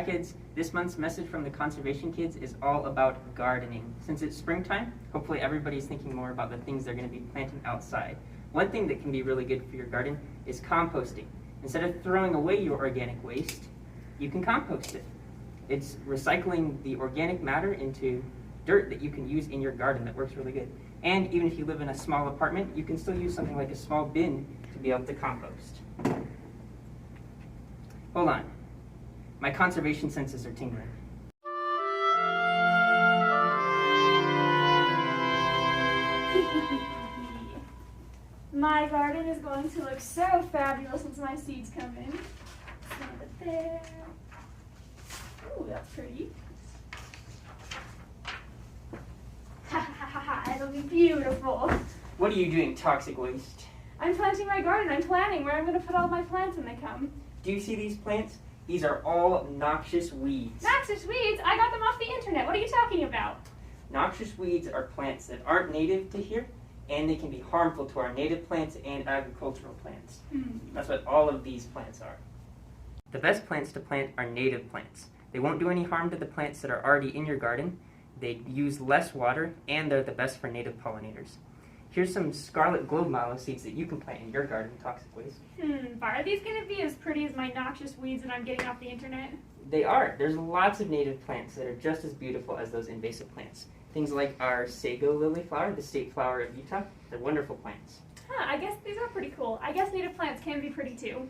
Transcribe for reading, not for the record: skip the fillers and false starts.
Hi kids, this month's message from the Conservation Kids is all about gardening. Since it's springtime, hopefully everybody's thinking more about the things they're going to be planting outside. One thing that can be really good for your garden is composting. Instead of throwing away your organic waste, you can compost it. It's recycling the organic matter into dirt that you can use in your garden that works really good. And even if you live in a small apartment, you can still use something like a small bin to be able to compost. Hold on. My conservation senses are tingling. My garden is going to look so fabulous once my seeds come in. Some of it there. Ooh, that's pretty. Ha ha ha ha, it'll be beautiful. What are you doing, toxic waste? I'm planting my garden. I'm planning where I'm going to put all my plants when they come. Do you see these plants? These are all noxious weeds. Noxious weeds? I got them off the internet. What are you talking about? Noxious weeds are plants that aren't native to here, and they can be harmful to our native plants and agricultural plants. That's what all of these plants are. The best plants to plant are native plants. They won't do any harm to the plants that are already in your garden. They use less water, and they're the best for native pollinators. Here's some scarlet globe mallow seeds that you can plant in your garden, toxic waste. Are these going to be as pretty as my noxious weeds that I'm getting off the internet? They are. There's lots of native plants that are just as beautiful as those invasive plants. Things like our SEGO lily flower, the state flower of Utah. They're wonderful plants. I guess these are pretty cool. I guess native plants can be pretty too.